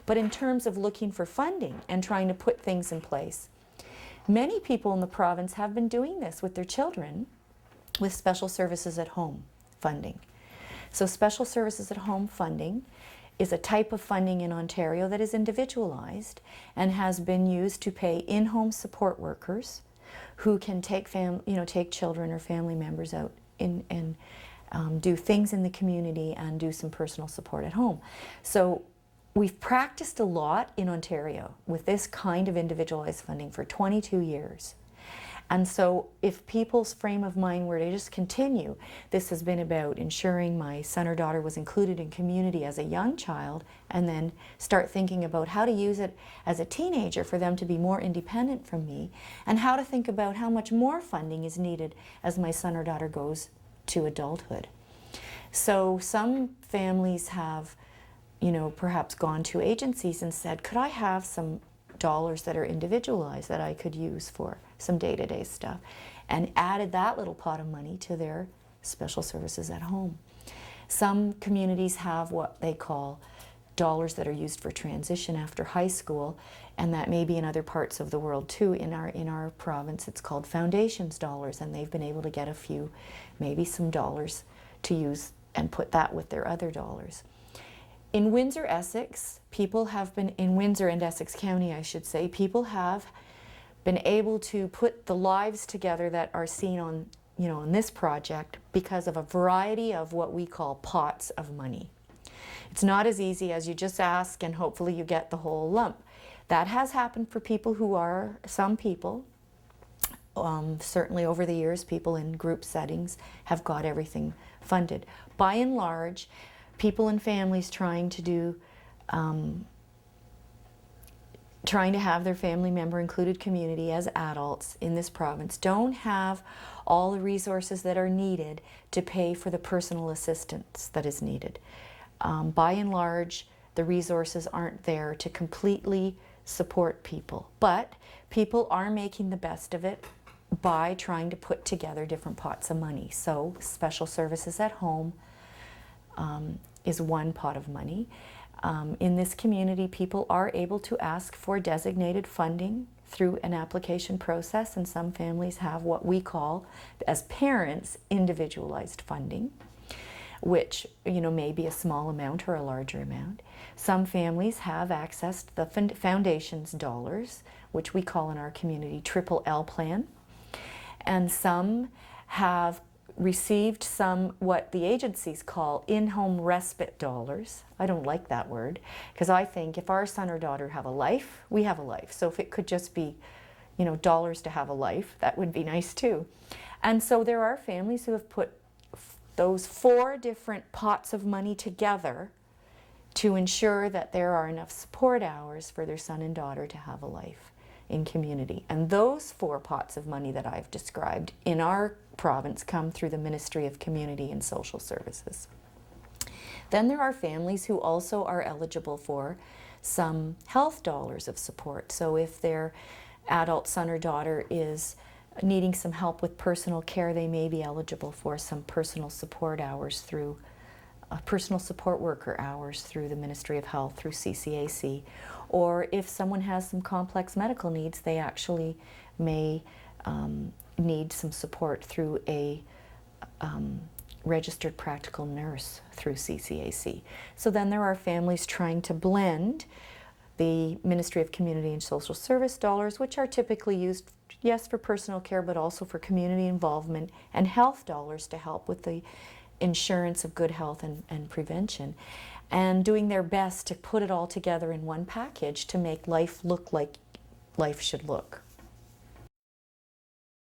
But in terms of looking for funding and trying to put things in place, many people in the province have been doing this with their children with special services at home funding. So special services at home funding is a type of funding in Ontario that is individualized and has been used to pay in-home support workers who can take take children or family members out and do things in the community and do some personal support at home. So we've practiced a lot in Ontario with this kind of individualized funding for 22 years. And so if people's frame of mind were to just continue, this has been about ensuring my son or daughter was included in community as a young child, and then start thinking about how to use it as a teenager for them to be more independent from me, and how to think about how much more funding is needed as my son or daughter goes to adulthood. So some families have, perhaps gone to agencies and said, could I have some dollars that are individualized that I could use for some day-to-day stuff, and added that little pot of money to their special services at home. Some communities have what they call dollars that are used for transition after high school, and that may be in other parts of the world too. In our province it's called foundations dollars, and they've been able to get a few, maybe some dollars to use and put that with their other dollars. In Windsor, Essex, people have been, in Windsor and Essex County I should say, people have been able to put the lives together that are seen on, on this project because of a variety of what we call pots of money. It's not as easy as you just ask and hopefully you get the whole lump. That has happened for people who are, some people, certainly over the years, people in group settings have got everything funded. By and large, people and families trying to have their family member included community as adults in this province don't have all the resources that are needed to pay for the personal assistance that is needed. By and large, the resources aren't there to completely support people, but people are making the best of it by trying to put together different pots of money. So special services at home is one pot of money. In this community, people are able to ask for designated funding through an application process, and some families have what we call, as parents, individualized funding, which may be a small amount or a larger amount. Some families have accessed the foundation's dollars, which we call in our community Triple L plan, and some have received some what the agencies call in-home respite dollars. I don't like that word, because I think if our son or daughter have a life, we have a life. So if it could just be, dollars to have a life, that would be nice too. And so there are families who have put those 4 different pots of money together to ensure that there are enough support hours for their son and daughter to have a life in community. And those 4 pots of money that I've described in our province come through the Ministry of Community and Social Services. Then there are families who also are eligible for some health dollars of support. So if their adult son or daughter is needing some help with personal care, they may be eligible for some personal support hours through personal support worker hours through the Ministry of Health, through CCAC. Or if someone has some complex medical needs, they actually may need some support through a registered practical nurse through CCAC. So then there are families trying to blend the Ministry of Community and Social Service dollars, which are typically used, yes, for personal care, but also for community involvement, and health dollars to help with the insurance of good health and prevention, and doing their best to put it all together in one package to make life look like life should look.